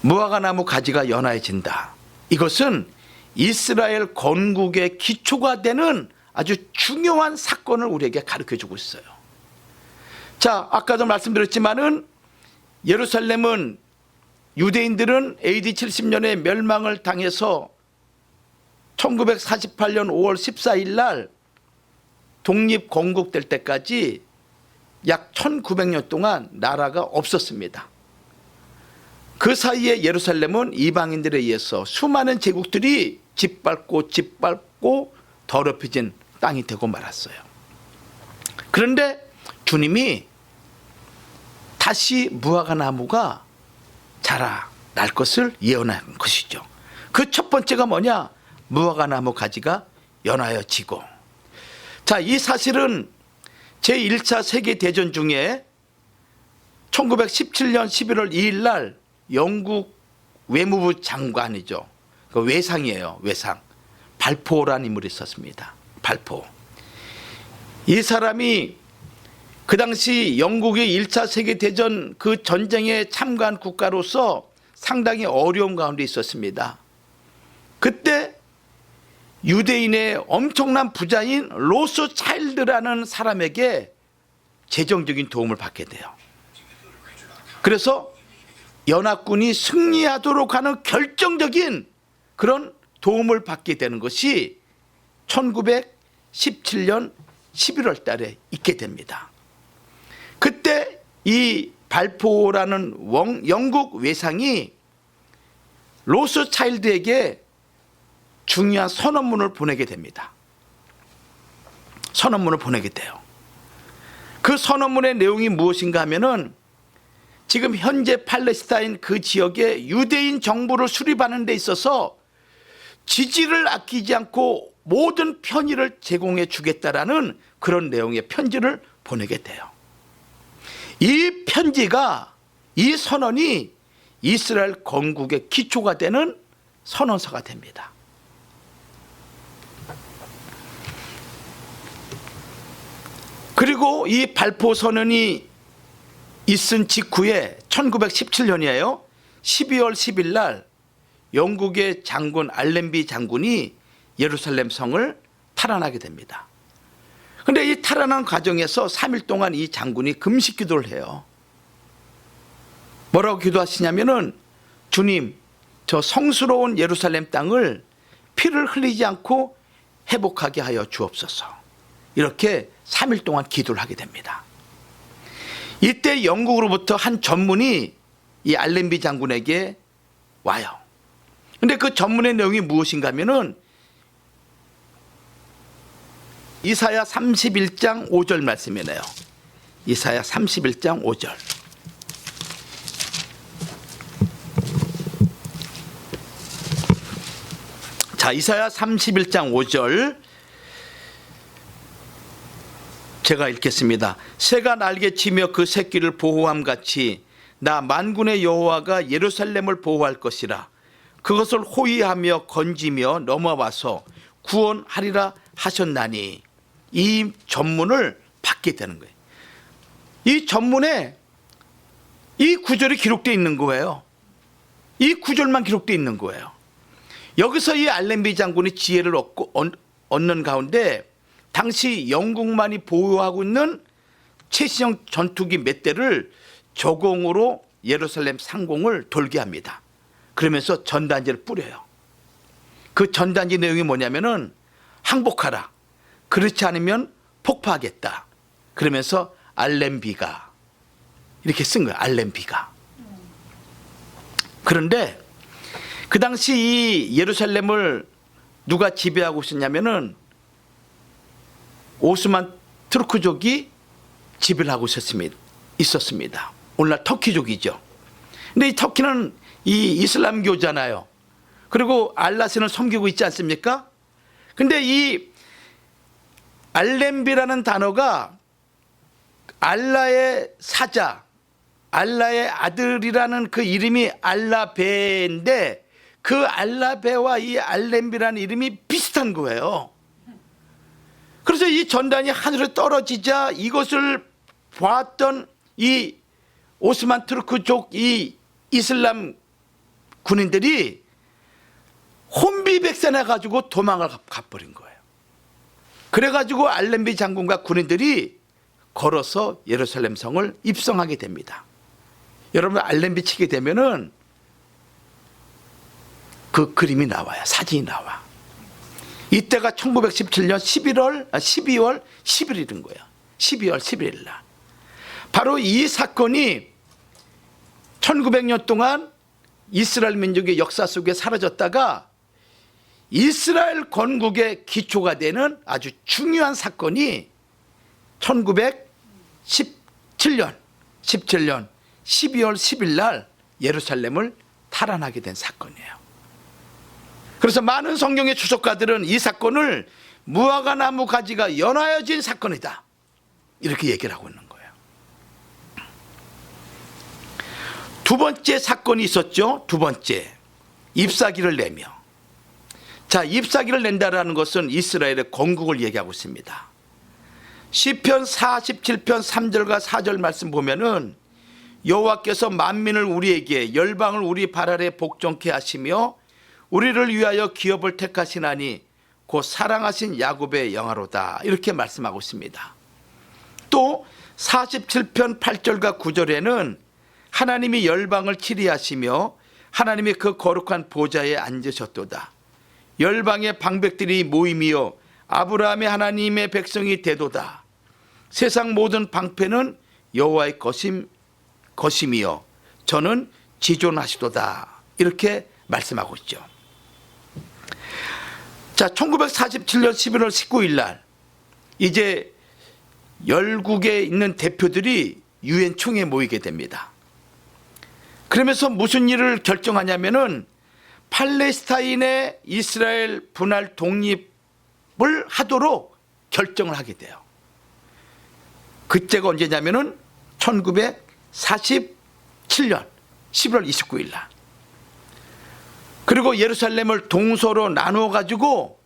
무화과나무 가지가 연하여진다. 이것은 이스라엘 건국의 기초가 되는 아주 중요한 사건을 우리에게 가르쳐주고 있어요. 자, 아까도 말씀드렸지만은 예루살렘은 유대인들은 AD 70년에 멸망을 당해서 1948년 5월 14일 날 독립 건국될 때까지 약 1900년 동안 나라가 없었습니다. 그 사이에 예루살렘은 이방인들에 의해서 수많은 제국들이 짓밟고 더럽혀진 땅이 되고 말았어요. 그런데 주님이 다시 무화과나무가 자라날 것을 예언한 것이죠. 그 첫 번째가 뭐냐? 무화과나무 가지가 연하여지고. 자, 이 사실은 제1차 세계대전 중에 1917년 11월 2일 날 영국 외무부 장관이죠. 그 외상이에요. 외상. 발포라는 인물이 있었습니다. 발포. 이 사람이 그 당시 영국의 1차 세계대전 그 전쟁에 참가한 국가로서 상당히 어려운 가운데 있었습니다. 그때 유대인의 엄청난 부자인 로스차일드라는 사람에게 재정적인 도움을 받게 돼요. 그래서 연합군이 승리하도록 하는 결정적인 그런 도움을 받게 되는 것이 1917년 11월 달에 있게 됩니다. 그때 이 발포라는 영국 외상이 로스차일드에게 중요한 선언문을 보내게 됩니다. 선언문을 보내게 돼요. 그 선언문의 내용이 무엇인가 하면은 지금 현재 팔레스타인 그 지역에 유대인 정부를 수립하는 데 있어서 지지를 아끼지 않고 모든 편의를 제공해 주겠다라는 그런 내용의 편지를 보내게 돼요. 이 편지가, 이 선언이 이스라엘 건국의 기초가 되는 선언서가 됩니다. 그리고 이 발포 선언이 있은 직후에 1917년이에요. 12월 10일 날 영국의 장군 알렌비 장군이 예루살렘 성을 탈환하게 됩니다. 그런데 이 탈환한 과정에서 3일 동안 이 장군이 금식 기도를 해요. 뭐라고 기도하시냐면은 주님, 저 성스러운 예루살렘 땅을 피를 흘리지 않고 회복하게 하여 주옵소서. 이렇게 3일 동안 기도를 하게 됩니다. 이때 영국으로부터 한 전문이 이 알렌비 장군에게 와요. 근데 그 전문의 내용이 무엇인가 하면은 이사야 31장 5절 말씀이네요. 이사야 31장 5절. 자, 이사야 31장 5절. 제가 읽겠습니다. 새가 날개치며 그 새끼를 보호함 같이 나 만군의 여호와가 예루살렘을 보호할 것이라. 그것을 호위하며 건지며 넘어와서 구원하리라 하셨나니. 이 전문을 받게 되는 거예요. 이 전문에 이 구절이 기록되어 있는 거예요. 이 구절만 기록되어 있는 거예요. 여기서 이 알렌비 장군이 지혜를 얻는 가운데 당시 영국만이 보유하고 있는 최신형 전투기 몇 대를 저공으로 예루살렘 상공을 돌게 합니다. 그러면서 전단지를 뿌려요. 그 전단지 내용이 뭐냐면은 항복하라. 그렇지 않으면 폭파하겠다. 그러면서 알렌비가 이렇게 쓴 거예요. 알렌비가. 그런데 그 당시 이 예루살렘을 누가 지배하고 있었냐면은 오스만 투르크족이 지배를 하고 있었습니다. 오늘날 터키족이죠. 근데 이 터키는 이 이슬람교잖아요. 그리고 알라신을 섬기고 있지 않습니까? 근데 이 알렌비라는 단어가 알라의 사자, 알라의 아들이라는 그 이름이 알라베인데 그 알라베와 이 알렌비라는 이름이 비슷한 거예요. 그래서 이 전단이 하늘에 떨어지자 이것을 보았던 이 오스만 투르크족 이 이슬람 군인들이 혼비백산해 가지고 도망을 가버린 거예요. 그래가지고 알렌비 장군과 군인들이 걸어서 예루살렘 성을 입성하게 됩니다. 여러분 알렌비 치게 되면은 그 그림이 나와요. 사진이 나와. 이때가 1917년 12월 11일인 거예요. 12월 11일 날. 바로 이 사건이 1900년 동안 이스라엘 민족의 역사 속에 사라졌다가 이스라엘 건국의 기초가 되는 아주 중요한 사건이 1917년 12월 10일 날 예루살렘을 탈환하게 된 사건이에요. 그래서 많은 성경의 주석가들은 이 사건을 무화과 나무 가지가 연하여진 사건이다 이렇게 얘기를 하고 있는 거예요. 두 번째 사건이 있었죠. 두 번째, 잎사귀를 내며. 자, 잎사귀를 낸다라는 것은 이스라엘의 건국을 얘기하고 있습니다. 시편 47편 3절과 4절 말씀 보면은 여호와께서 만민을 우리에게 열방을 우리 발 아래 복종케 하시며 우리를 위하여 기업을 택하시나니 곧 사랑하신 야곱의 영화로다 이렇게 말씀하고 있습니다. 또 47편 8절과 9절에는 하나님이 열방을 치리하시며 하나님이 그 거룩한 보좌에 앉으셨도다. 열방의 방백들이 모임이요 아브라함의 하나님의 백성이 되도다. 세상 모든 방패는 여호와의 것임이요 저는 지존하시도다 이렇게 말씀하고 있죠. 자, 1947년 11월 19일 날 이제 열국에 있는 대표들이 유엔 총회에 모이게 됩니다. 그러면서 무슨 일을 결정하냐면은 팔레스타인의 이스라엘 분할 독립을 하도록 결정을 하게 돼요. 그때가 언제냐면은 1947년 11월 29일 날. 그리고 예루살렘을 동서로 나누어 가지고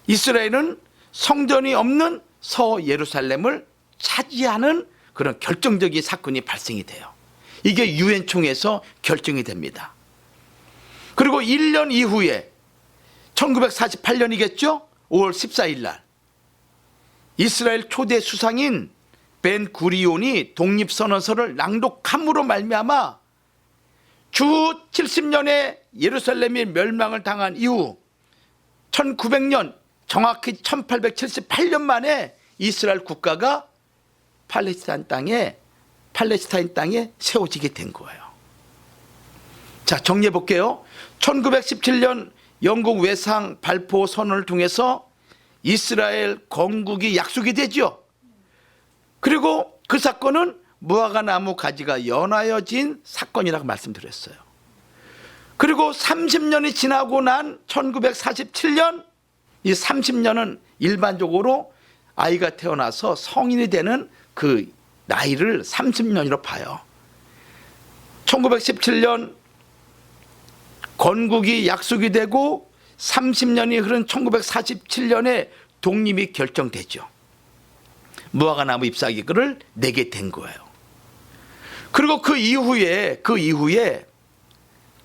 이스라엘은 성전이 없는 서 예루살렘을 차지하는 그런 결정적인 사건이 발생이 돼요. 이게 유엔 총회에서 결정이 됩니다. 그리고 1년 이후에 1948년이겠죠? 5월 14일 날 이스라엘 초대 수상인 벤 구리온이 독립선언서를 낭독함으로 말미암아 주 70년에 예루살렘이 멸망을 당한 이후 1900년 정확히 1878년 만에 이스라엘 국가가 팔레스타인 땅에 세워지게 된 거예요. 자, 정리해 볼게요. 1917년 영국 외상 발포 선언을 통해서 이스라엘 건국이 약속이 되죠. 그리고 그 사건은 무화과 나무 가지가 연하여진 사건이라고 말씀드렸어요. 그리고 30년이 지나고 난 1947년 이 30년은 일반적으로 아이가 태어나서 성인이 되는 그 나이를 30년으로 봐요. 1917년 건국이 약속이 되고 30년이 흐른 1947년에 독립이 결정되죠. 무화과나무 잎사귀를 내게 된 거예요. 그리고 그 이후에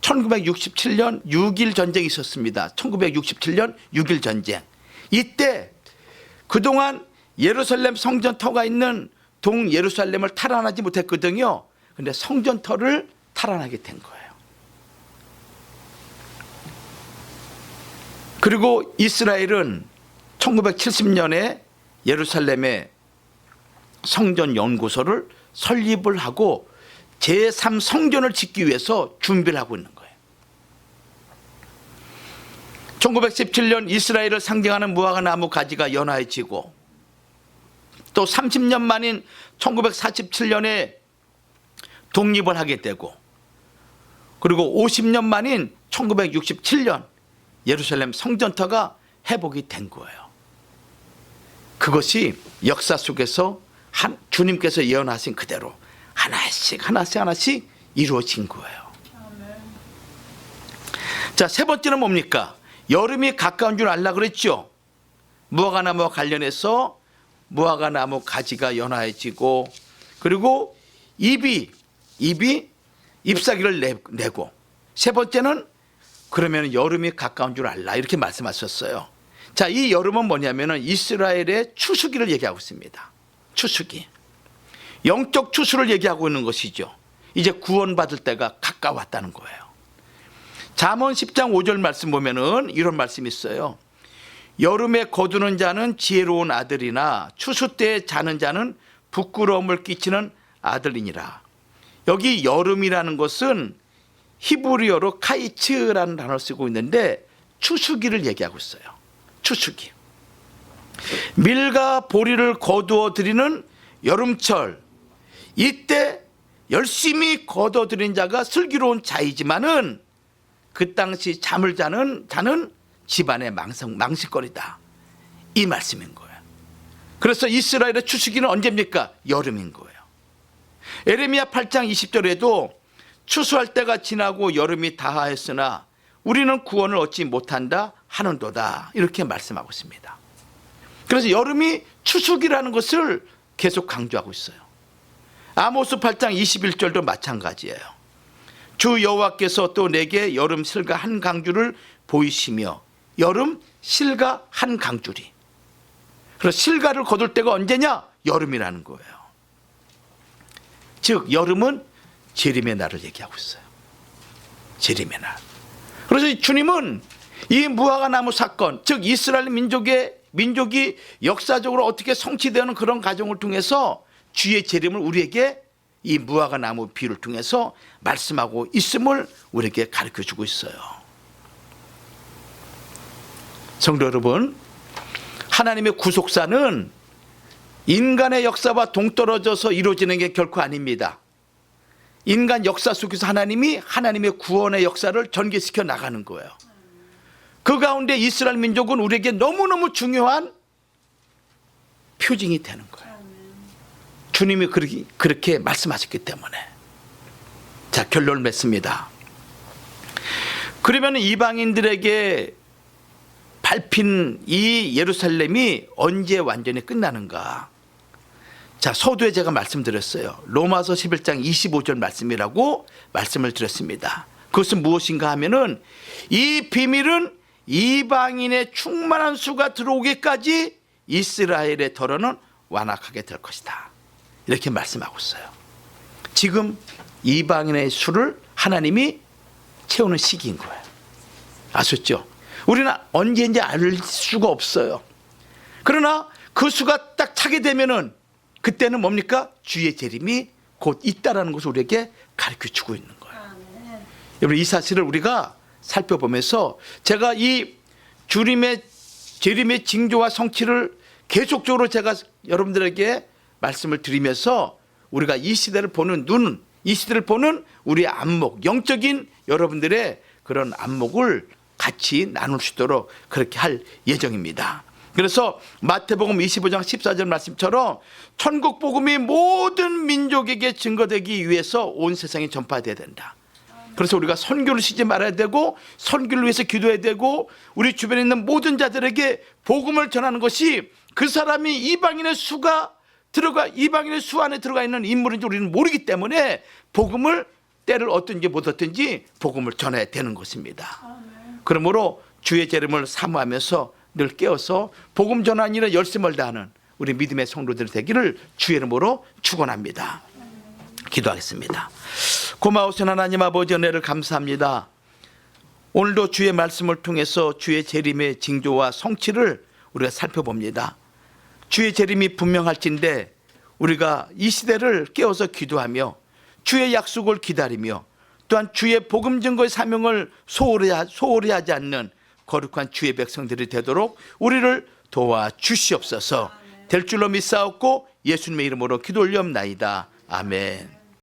1967년 6.1 전쟁이 있었습니다. 1967년 6.1 전쟁. 이때 그동안 예루살렘 성전터가 있는 동예루살렘을 탈환하지 못했거든요. 근데 성전터를 탈환하게 된 거예요. 그리고 이스라엘은 1970년에 예루살렘에 성전연구소를 설립을 하고 제3성전을 짓기 위해서 준비를 하고 있는 거예요. 1917년 이스라엘을 상징하는 무화과나무 가지가 연화해지고 또 30년 만인 1947년에 독립을 하게 되고 그리고 50년 만인 1967년 예루살렘 성전터가 회복이 된 거예요. 그것이 역사 속에서 주님께서 예언하신 그대로 하나씩 이루어진 거예요. 자, 세 번째는 뭡니까? 여름이 가까운 줄 알라 그랬죠. 무화과나무와 관련해서 무화과나무 가지가 연화해지고 그리고 잎이 잎사귀를 내고 세 번째는 그러면 여름이 가까운 줄 알라 이렇게 말씀하셨어요. 자, 이 여름은 뭐냐면은 이스라엘의 추수기를 얘기하고 있습니다. 추수기. 영적 추수를 얘기하고 있는 것이죠. 이제 구원받을 때가 가까웠다는 거예요. 잠언 10장 5절 말씀 보면은 이런 말씀이 있어요. 여름에 거두는 자는 지혜로운 아들이나 추수 때에 자는 자는 부끄러움을 끼치는 아들이니라. 여기 여름이라는 것은 히브리어로 카이츠라는 단어를 쓰고 있는데 추수기를 얘기하고 있어요. 추수기. 밀과 보리를 거두어 드리는 여름철. 이때 열심히 거두어 드린 자가 슬기로운 자이지만은 그 당시 잠을 자는 집안의 망실거리다. 이 말씀인 거예요. 그래서 이스라엘의 추수기는 언제입니까? 여름인 거예요. 에레미야 8장 20절에도 추수할 때가 지나고 여름이 다하였으나 우리는 구원을 얻지 못한다 하는도다. 이렇게 말씀하고 있습니다. 그래서 여름이 추수기라는 것을 계속 강조하고 있어요. 아모스 8장 21절도 마찬가지예요. 주 여호와께서 또 내게 여름 실과 한 강주를 보이시며 여름 실과 한 강주리. 그래서 실과를 거둘 때가 언제냐? 여름이라는 거예요. 즉 여름은 재림의 날을 얘기하고 있어요. 재림의 날. 그래서 주님은 이 무화과나무 사건, 즉 이스라엘 민족이 역사적으로 어떻게 성취되는 그런 과정을 통해서 주의 재림을 우리에게 이 무화과나무 비유를 통해서 말씀하고 있음을 우리에게 가르쳐주고 있어요. 성도 여러분, 하나님의 구속사는 인간의 역사와 동떨어져서 이루어지는 게 결코 아닙니다. 인간 역사 속에서 하나님의 구원의 역사를 전개시켜 나가는 거예요. 그 가운데 이스라엘 민족은 우리에게 너무너무 중요한 표징이 되는 거예요. 주님이 그렇게 말씀하셨기 때문에. 자, 결론을 맺습니다. 그러면 이방인들에게 밟힌 이 예루살렘이 언제 완전히 끝나는가? 자, 서두에 제가 말씀드렸어요. 로마서 11장 25절 말씀이라고 말씀을 드렸습니다. 그것은 무엇인가 하면은 이 비밀은 이방인의 충만한 수가 들어오기까지 이스라엘의 덫은 완악하게 될 것이다. 이렇게 말씀하고 있어요. 지금 이방인의 수를 하나님이 채우는 시기인 거예요. 아셨죠? 우리는 언제인지 알 수가 없어요. 그러나 그 수가 딱 차게 되면은 그때는 뭡니까? 주의 재림이 곧 있다라는 것을 우리에게 가르쳐주고 있는 거예요. 여러분, 이 사실을 우리가 살펴보면서 제가 이 주님의 재림의 징조와 성취를 계속적으로 제가 여러분들에게 말씀을 드리면서 우리가 이 시대를 보는 눈, 이 시대를 보는 우리의 안목, 영적인 여러분들의 그런 안목을 같이 나눌 수 있도록 그렇게 할 예정입니다. 그래서 마태복음 25장 14절 말씀처럼 천국 복음이 모든 민족에게 증거되기 위해서 온 세상에 전파돼야 된다. 그래서 우리가 선교를 쉬지 말아야 되고 선교를 위해서 기도해야 되고 우리 주변에 있는 모든 자들에게 복음을 전하는 것이 그 사람이 이방인의 수 안에 들어가 있는 인물인지 우리는 모르기 때문에 복음을 때를 얻든지 못 얻든지 복음을 전해야 되는 것입니다. 그러므로 주의 재림을 사모하면서 늘 깨어서 복음 전하는 일에 열심을 다하는 우리 믿음의 성도들 되기를 주의 이름으로 축원합니다. 기도하겠습니다. 고마우신 하나님 아버지, 은혜를 감사합니다. 오늘도 주의 말씀을 통해서 주의 재림의 징조와 성취를 우리가 살펴봅니다. 주의 재림이 분명할진데 우리가 이 시대를 깨어서 기도하며 주의 약속을 기다리며 또한 주의 복음 증거의 사명을 소홀히 하지 않는 거룩한 주의 백성들이 되도록 우리를 도와주시옵소서. 될 줄로 믿사옵고 예수님의 이름으로 기도 올리옵나이다. 아멘.